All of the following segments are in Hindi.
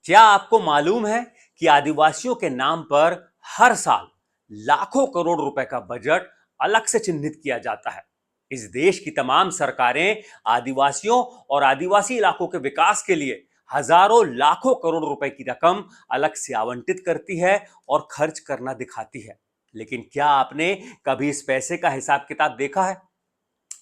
क्या आपको मालूम है कि आदिवासियों के नाम पर हर साल लाखों करोड़ रुपए का बजट अलग से चिन्हित किया जाता है। इस देश की तमाम सरकारें आदिवासियों और आदिवासी इलाकों के विकास के लिए हजारों लाखों करोड़ रुपए की रकम अलग से आवंटित करती है और खर्च करना दिखाती है। लेकिन क्या आपने कभी इस पैसे का हिसाब किताब देखा है?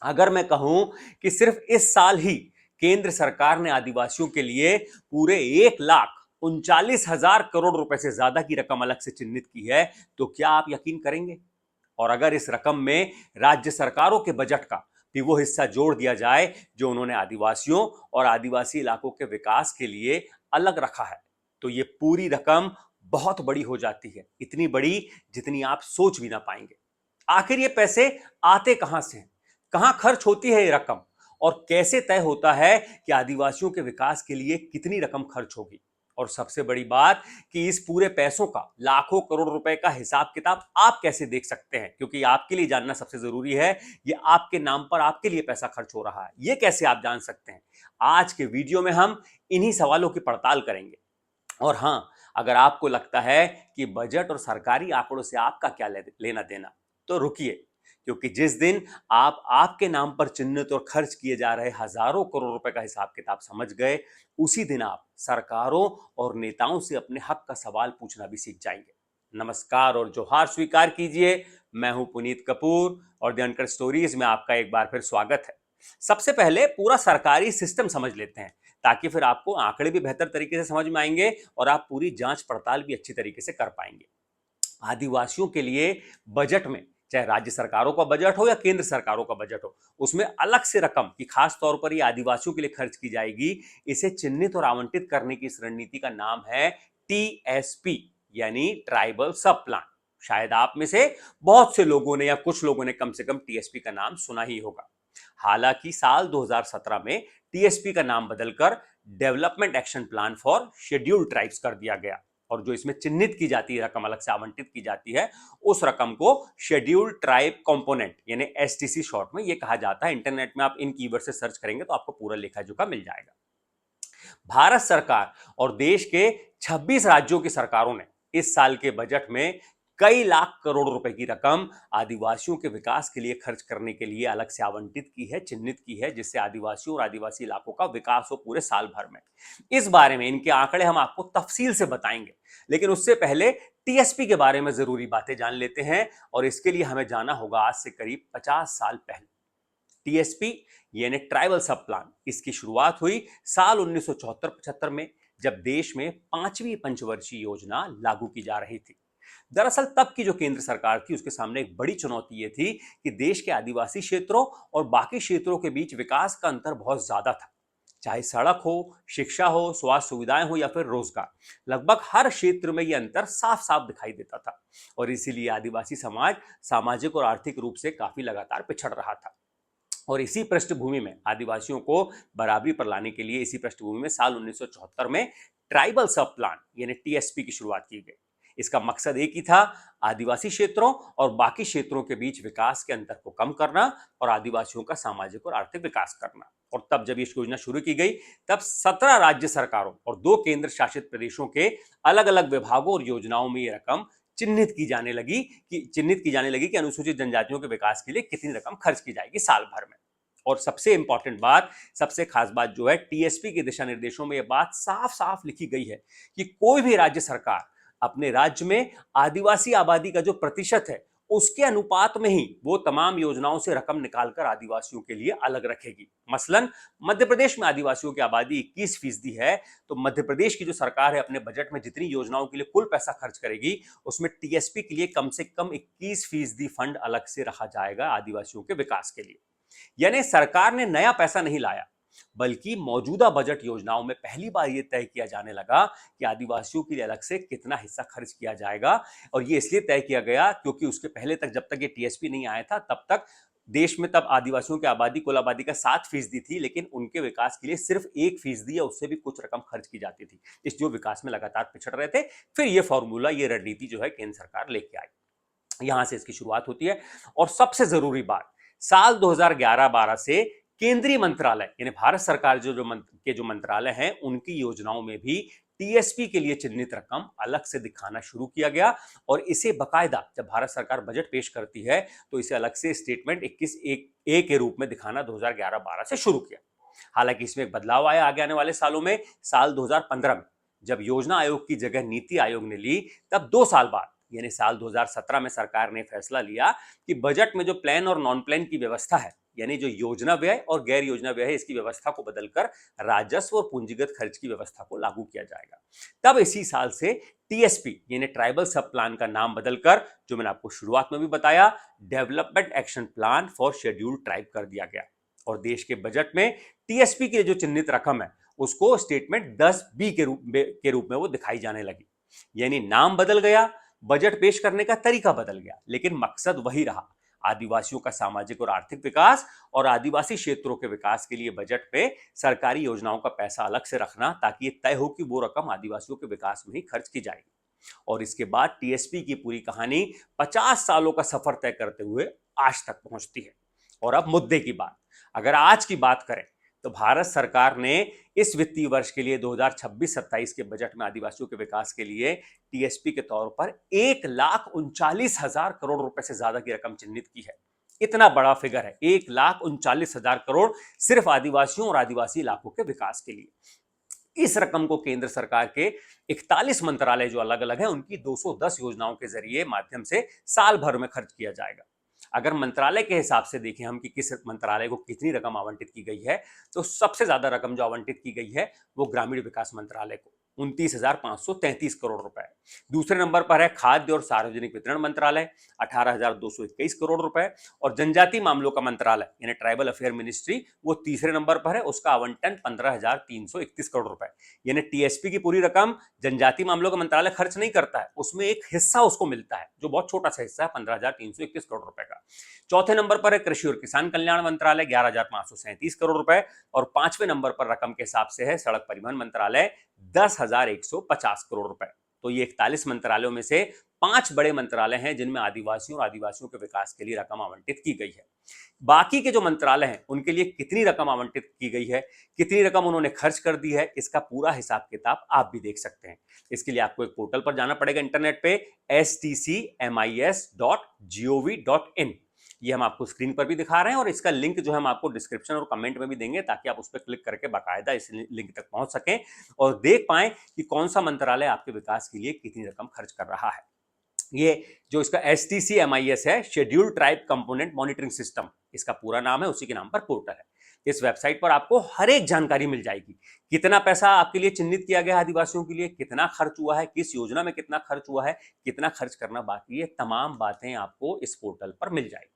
अगर मैं कहूं कि सिर्फ इस साल ही केंद्र सरकार ने आदिवासियों के लिए पूरे 1,39,000 करोड़ रुपए से ज्यादा की रकम अलग से चिन्हित की है, तो क्या आप यकीन करेंगे? और अगर इस रकम में राज्य सरकारों के बजट का भी वो हिस्सा जोड़ दिया जाए जो उन्होंने आदिवासियों और आदिवासी इलाकों के विकास के लिए अलग रखा है, तो ये पूरी रकम बहुत बड़ी हो जाती है, इतनी बड़ी जितनी आप सोच भी ना पाएंगे। आखिर ये पैसे आते कहां से हैं? कहां खर्च होती है ये रकम? और कैसे तय होता है कि आदिवासियों के विकास के लिए कितनी रकम खर्च होगी? और सबसे बड़ी बात कि इस पूरे पैसों का लाखों करोड़ रुपए का हिसाब किताब आप कैसे देख सकते हैं? क्योंकि आपके लिए जानना सबसे जरूरी है। ये आपके नाम पर आपके लिए पैसा खर्च हो रहा है, ये कैसे आप जान सकते हैं? आज के वीडियो में हम इन्हीं सवालों की पड़ताल करेंगे। और हां, अगर आपको लगता है कि बजट और सरकारी आंकड़ों से आपका क्या लेना देना, तो रुकिए, क्योंकि जिस दिन आप आपके नाम पर चिन्हित और खर्च किए जा रहे हजारों करोड़ रुपए का हिसाब किताब समझ गए, उसी दिन आप सरकारों और नेताओं से अपने हक का सवाल पूछना भी सीख जाएंगे। नमस्कार और जोहार स्वीकार कीजिए। मैं हूं पुनीत कपूर और द अनकट स्टोरीज में आपका एक बार फिर स्वागत है। सबसे पहले पूरा सरकारी सिस्टम समझ लेते हैं, ताकि फिर आपको आंकड़े भी बेहतर तरीके से समझ में आएंगे और आप पूरी जांच पड़ताल भी अच्छी तरीके से कर पाएंगे। आदिवासियों के लिए बजट में, चाहे राज्य सरकारों का बजट हो या केंद्र सरकारों का बजट हो, उसमें अलग से रकम की खास तौर पर ये आदिवासियों के लिए खर्च की जाएगी। इसे चिन्हित और आवंटित करने की इस रणनीति का नाम है टीएसपी, यानी ट्राइबल सब प्लान। शायद आप में से बहुत से लोगों ने या कुछ लोगों ने कम से कम टीएसपी का नाम सुना ही होगा। हालांकि साल 2017 में टीएसपी का नाम बदलकर development action plan for scheduled tribes कर दिया गया, और जो इसमें चिन्हित की जाती है रकम, अलग से आवंटित की जाती है, उस रकम को शेड्यूल्ड ट्राइब कंपोनेंट यानी एसटीसी शॉर्ट में ये कहा जाता है। इंटरनेट में आप इन कीवर्ड से सर्च करेंगे तो आपको पूरा लेखा जोखा मिल जाएगा। भारत सरकार और देश के 26 राज्यों की सरकारों ने इस साल के बजट में कई लाख करोड़ रुपए की रकम आदिवासियों के विकास के लिए खर्च करने के लिए अलग से आवंटित की है, चिन्हित की है, जिससे आदिवासियों और आदिवासी इलाकों का विकास हो पूरे साल भर में। इस बारे में इनके आंकड़े हम आपको तफसील से बताएंगे, लेकिन उससे पहले टीएसपी के बारे में जरूरी बातें जान लेते हैं। और इसके लिए हमें जाना होगा आज से करीब 50 साल पहले। टीएसपी यानी ट्राइबल सब प्लान, इसकी शुरुआत हुई साल 1974-75 में, जब देश में पांचवी पंचवर्षीय योजना लागू की जा रही थी। दरअसल तब की जो केंद्र सरकार थी, उसके सामने एक बड़ी चुनौती ये थी कि देश के आदिवासी क्षेत्रों और बाकी क्षेत्रों के बीच विकास का अंतर बहुत ज्यादा था। चाहे सड़क हो, शिक्षा हो, स्वास्थ्य सुविधाएं हो या फिर रोजगार, लगभग हर क्षेत्र में यह अंतर साफ साफ दिखाई देता था। और इसीलिए आदिवासी समाज सामाजिक और आर्थिक रूप से काफी लगातार पिछड़ रहा था। और इसी पृष्ठभूमि में आदिवासियों को बराबरी पर लाने के लिए, इसी पृष्ठभूमि में साल 1974 में ट्राइबल सब प्लान यानी टीएसपी की शुरुआत की गई। इसका मकसद एक ही था, आदिवासी क्षेत्रों और बाकी क्षेत्रों के बीच विकास के अंतर को कम करना और आदिवासियों का सामाजिक और आर्थिक विकास करना। और तब जब ये योजना शुरू की गई, तब 17 राज्य सरकारों और 2 केंद्र शासित प्रदेशों के अलग अलग विभागों और योजनाओं में ये रकम चिन्हित की जाने लगी कि अनुसूचित जनजातियों के विकास के लिए कितनी रकम खर्च की जाएगी साल भर में। और सबसे इंपॉर्टेंट बात, सबसे खास बात जो है, टीएसपी के दिशा निर्देशों में यह बात साफ साफ लिखी गई है कि कोई भी राज्य सरकार अपने राज्य में आदिवासी आबादी का जो प्रतिशत है, उसके अनुपात में ही वो तमाम योजनाओं से रकम निकालकर आदिवासियों के लिए अलग रखेगी। मसलन मध्य प्रदेश में आदिवासियों की आबादी 21% है, तो मध्य प्रदेश की जो सरकार है अपने बजट में जितनी योजनाओं के लिए कुल पैसा खर्च करेगी, उसमें टीएसपी के लिए कम से कम 21% फंड अलग से रखा जाएगा आदिवासियों के विकास के लिए। यानी सरकार ने नया पैसा नहीं लाया, बल्कि मौजूदा बजट योजनाओं में पहली बार यह तय किया जाने लगा कि आदिवासियों के लिए अलग से कितना हिस्सा खर्च किया जाएगा। और यह इसलिए तय किया गया क्योंकि उसके पहले तक, जब तक ये टीएसपी नहीं आया था, तब तक देश में तब आदिवासियों की आबादी कुल आबादी का 7% थी, लेकिन उनके विकास के लिए सिर्फ 1% या उससे भी कुछ रकम खर्च की जाती थी, इस जो विकास में लगातार पिछड़ रहे थे। फिर ये फॉर्मूला, ये रणनीति जो है केंद्र सरकार लेके आई, यहां से इसकी शुरुआत होती है। और सबसे जरूरी बात, साल 2011-12 से केंद्रीय मंत्रालय यानी भारत सरकार जो मंत्रालय हैं, उनकी योजनाओं में भी टीएसपी के लिए चिन्हित रकम अलग से दिखाना शुरू किया गया और इसे बकायदा जब भारत सरकार बजट पेश करती है तो इसे अलग से स्टेटमेंट 21(1)(a) के रूप में दिखाना 2011-12 से शुरू किया। हालांकि इसमें एक बदलाव आया आगे आने वाले सालों में। साल 2015 में जब योजना आयोग की जगह नीति आयोग ने ली, तब 2 साल बाद यानी साल 2017 में सरकार ने फैसला लिया कि बजट में जो प्लान और नॉन प्लान की व्यवस्था है, यानी जो योजना व्यय और गैर योजना व्यय है, इसकी व्यवस्था को बदलकर राजस्व और पूंजीगत खर्च की व्यवस्था को लागू किया जाएगा। तब इसी साल से टीएसपी यानी ट्राइबल सब प्लान का नाम बदलकर, जो मैंने आपको शुरुआत में भी बताया, development action plan for scheduled tribe कर दिया गया। और देश के बजट में टीएसपी की जो चिन्हित रकम है उसको स्टेटमेंट 10(b) के रूप में वो दिखाई जाने लगी। यानी नाम बदल गया, बजट पेश करने का तरीका बदल गया, लेकिन मकसद वही रहा, आदिवासियों का सामाजिक और आर्थिक विकास और आदिवासी क्षेत्रों के विकास के लिए बजट में सरकारी योजनाओं का पैसा अलग से रखना, ताकि ये तय हो कि वो रकम आदिवासियों के विकास में ही खर्च की जाएगी। और इसके बाद टीएसपी की पूरी कहानी 50 सालों का सफर तय करते हुए आज तक पहुंचती है। और अब मुद्दे की बात, अगर आज की बात करें तो भारत सरकार ने इस वित्तीय वर्ष के लिए 2026-27 के बजट में आदिवासियों के विकास के लिए टीएसपी के तौर पर 1,39,000 करोड़ रुपए से ज्यादा की रकम चिन्हित की है। इतना बड़ा फिगर है, 1,39,000 करोड़ सिर्फ आदिवासियों और आदिवासी इलाकों के विकास के लिए। इस रकम को केंद्र सरकार के 41 मंत्रालय जो अलग अलग है उनकी 210 योजनाओं के जरिए माध्यम से साल भर में खर्च किया जाएगा। अगर मंत्रालय के हिसाब से देखें हम कि किस मंत्रालय को कितनी रकम आवंटित की गई है, तो सबसे ज्यादा रकम जो आवंटित की गई है वो ग्रामीण विकास मंत्रालय को 29,533 करोड़ रुपए। दूसरे नंबर पर है खाद्य और सार्वजनिक वितरण मंत्रालय 18,221 करोड़ रुपए, और जनजातीय मामलों का मंत्रालय यानी ट्राइबल अफेयर मिनिस्ट्री वो तीसरे नंबर पर है, उसका आवंटन 15,331 करोड़ रुपए। यानी टीएसपी की पूरी रकम जनजातीय मामलों का मंत्रालय खर्च नहीं करता है, उसमें एक हिस्सा उसको मिलता है जो बहुत छोटा सा हिस्सा है 15,321 करोड़ रुपए का। चौथे नंबर पर है कृषि और किसान कल्याण मंत्रालय 11,537 करोड़ रुपए, और पांचवें नंबर पर रकम के हिसाब से है सड़क परिवहन मंत्रालय 10,150 करोड़ रुपए। तो ये 41 मंत्रालयों में से 5 बड़े मंत्रालय हैं जिनमें आदिवासियों और आदिवासियों के विकास के लिए रकम आवंटित की गई है। बाकी के जो मंत्रालय हैं उनके लिए कितनी रकम आवंटित की गई है, कितनी रकम उन्होंने खर्च कर दी है, इसका पूरा हिसाब किताब आप भी देख सकते हैं। इसके लिए आपको एक पोर्टल पर जाना पड़ेगा इंटरनेट पे, stcmis.gov.in। ये हम आपको स्क्रीन पर भी दिखा रहे हैं और इसका लिंक जो है हम आपको डिस्क्रिप्शन और कमेंट में भी देंगे, ताकि आप उस पर क्लिक करके बाकायदा इस लिंक तक पहुंच सकें और देख पाएं कि कौन सा मंत्रालय आपके विकास के लिए कितनी रकम खर्च कर रहा है। ये जो इसका STCMIS है, scheduled tribe component monitoring system, इसका पूरा नाम है, उसी के नाम पर पोर्टल है। इस वेबसाइट पर आपको हर एक जानकारी मिल जाएगी, कितना पैसा आपके लिए चिन्हित किया गया आदिवासियों के लिए, कितना खर्च हुआ है, किस योजना में कितना खर्च हुआ है, कितना खर्च करना बाकी है, तमाम बातें आपको इस पोर्टल पर मिल जाएगी।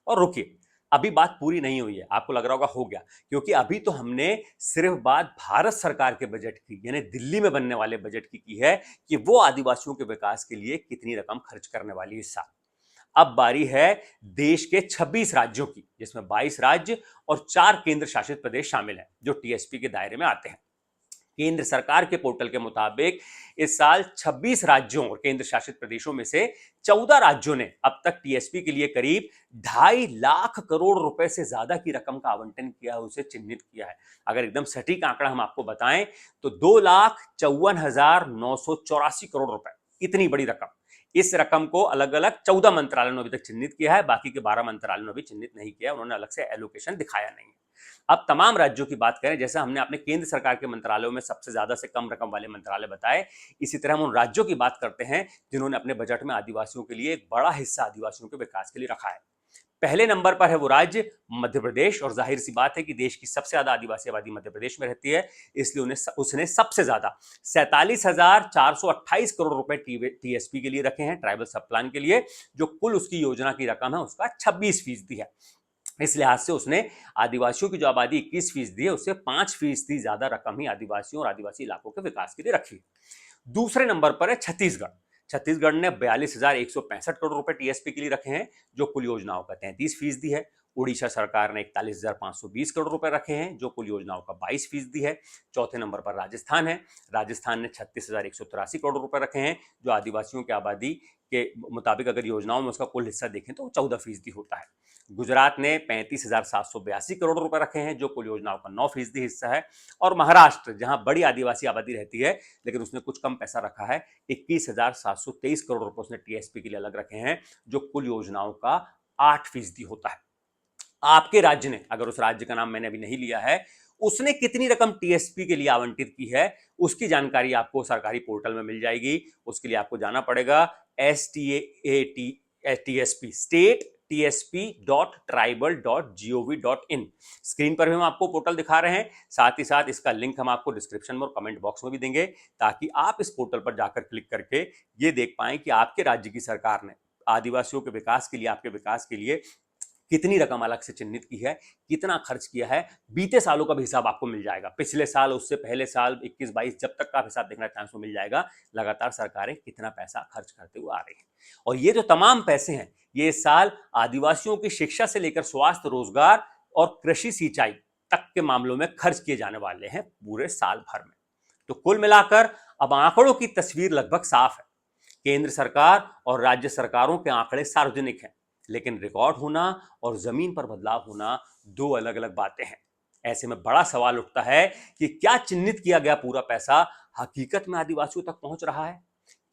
और रुकिए, अभी बात पूरी नहीं हुई है, आपको लग रहा होगा हो गया, क्योंकि अभी तो हमने सिर्फ बात भारत सरकार के बजट की यानी दिल्ली में बनने वाले बजट की है कि वो आदिवासियों के विकास के लिए कितनी रकम खर्च करने वाली है इस साल। अब बारी है देश के 26 राज्यों की, जिसमें 22 राज्य और 4 केंद्र शासित प्रदेश शामिल हैं जो टीएसपी के दायरे में आते हैं। केंद्र सरकार के पोर्टल के मुताबिक इस साल 26 राज्यों और केंद्र शासित प्रदेशों में से 14 राज्यों ने अब तक टीएसपी के लिए करीब 2.5 लाख करोड़ रुपए से ज्यादा की रकम का आवंटन किया है, उसे चिन्हित किया है। अगर एकदम सटीक आंकड़ा हम आपको बताएं तो 2,54,984 करोड़ रुपए, इतनी बड़ी रकम। इस रकम को अलग अलग 14 मंत्रालयों ने अभी तक चिन्हित किया है, बाकी के 12 मंत्रालयों ने भी चिन्हित नहीं किया, उन्होंने अलग से एलोकेशन दिखाया नहीं है। अब तमाम राज्यों की बात करें, जैसे हमने अपने केंद्र सरकार के मंत्रालयों में सबसे ज्यादा से कम रकम वाले मंत्रालय बताए, इसी तरह हम उन राज्यों की बात करते हैं जिन्होंने अपने बजट में आदिवासियों के लिए एक बड़ा हिस्सा आदिवासियों के विकास के लिए रखा है। पहले नंबर पर है वो राज्य मध्य प्रदेश, और जाहिर सी बात है कि देश की सबसे ज्यादा आदिवासी आबादी मध्य प्रदेश में रहती है, इसलिए उसने सबसे ज्यादा 47,428 करोड़ रुपए टीएसपी के लिए रखे हैं, ट्राइबल सब प्लान के लिए, जो कुल उसकी योजना की रकम है उसका 26% है। इस लिहाज से उसने आदिवासियों की जो आबादी 21% है, उससे 5% ज्यादा रकम ही आदिवासियों और आदिवासी इलाकों के विकास के लिए रखी। दूसरे नंबर पर है छत्तीसगढ़। छत्तीसगढ़ ने 42,165 करोड़ रुपए टीएसपी के लिए रखे हैं, जो कुल योजनाओं का 33% है। उड़ीसा सरकार ने 41,520 करोड़ रुपए रखे हैं जो कुल योजनाओं का 22% है। चौथे नंबर पर राजस्थान है। राजस्थान ने 36,183 करोड़ रुपए रखे हैं जो आदिवासियों की आबादी के मुताबिक अगर योजनाओं में उसका कुल हिस्सा देखें तो 14% होता है। गुजरात ने 35,782 करोड़ रुपए रखे हैं जो कुल योजनाओं का 9% हिस्सा है। और महाराष्ट्र, जहां बड़ी आदिवासी आबादी रहती है लेकिन उसने कुछ कम पैसा रखा है, 21,723 करोड़ रुपए उसने टीएसपी के लिए अलग रखे हैं जो कुल योजनाओं का 8% होता है। आपके राज्य ने, अगर उस राज्य का नाम मैंने अभी नहीं लिया है, उसने कितनी रकम टीएसपी के लिए आवंटित की है उसकी जानकारी आपको सरकारी पोर्टल में मिल जाएगी। उसके लिए आपको जाना पड़ेगा STATSP state.tsp.tribal.gov.in। स्क्रीन पर भी हम आपको पोर्टल दिखा रहे हैं, साथ ही साथ इसका लिंक हम आपको डिस्क्रिप्शन में और कमेंट बॉक्स में भी देंगे ताकि आप इस पोर्टल पर जाकर क्लिक करके ये देख पाएं कि आपके राज्य की सरकार ने आदिवासियों के विकास के लिए, आपके विकास के लिए कितनी रकम अलग से चिन्हित की है, कितना खर्च किया है। बीते सालों का भी हिसाब आपको मिल जाएगा, पिछले साल, उससे पहले साल 21-22 जब तक का हिसाब देखना चाहें उसमें मिल जाएगा लगातार सरकारें कितना पैसा खर्च करते हुए आ रही हैं। और ये जो तमाम पैसे हैं ये इस साल आदिवासियों की शिक्षा से लेकर स्वास्थ्य, रोजगार और कृषि सिंचाई तक के मामलों में खर्च किए जाने वाले हैं पूरे साल भर में। तो कुल मिलाकर अब आंकड़ों की तस्वीर लगभग साफ है। केंद्र सरकार और राज्य सरकारों के आंकड़े सार्वजनिक हैं, लेकिन रिकॉर्ड होना और जमीन पर बदलाव होना दो अलग अलग बातें हैं। ऐसे में बड़ा सवाल उठता है कि क्या चिन्हित किया गया पूरा पैसा हकीकत में आदिवासियों तक पहुंच रहा है?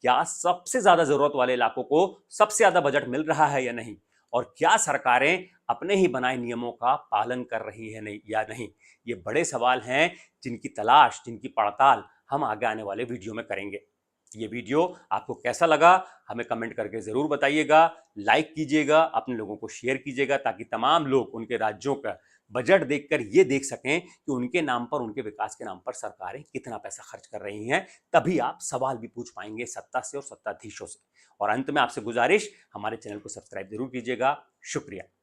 क्या सबसे ज्यादा जरूरत वाले इलाकों को सबसे ज्यादा बजट मिल रहा है या नहीं? और क्या सरकारें अपने ही बनाए नियमों का पालन कर रही है नहीं या नहीं? ये बड़े सवाल हैं जिनकी तलाश, जिनकी पड़ताल हम आगे आने वाले वीडियो में करेंगे। ये वीडियो आपको कैसा लगा हमें कमेंट करके जरूर बताइएगा, लाइक कीजिएगा, अपने लोगों को शेयर कीजिएगा ताकि तमाम लोग उनके राज्यों का बजट देखकर ये देख सकें कि उनके नाम पर, उनके विकास के नाम पर सरकारें कितना पैसा खर्च कर रही हैं। तभी आप सवाल भी पूछ पाएंगे सत्ता से और सत्ताधीशों से। और अंत में आपसे गुजारिश, हमारे चैनल को सब्सक्राइब जरूर कीजिएगा। शुक्रिया।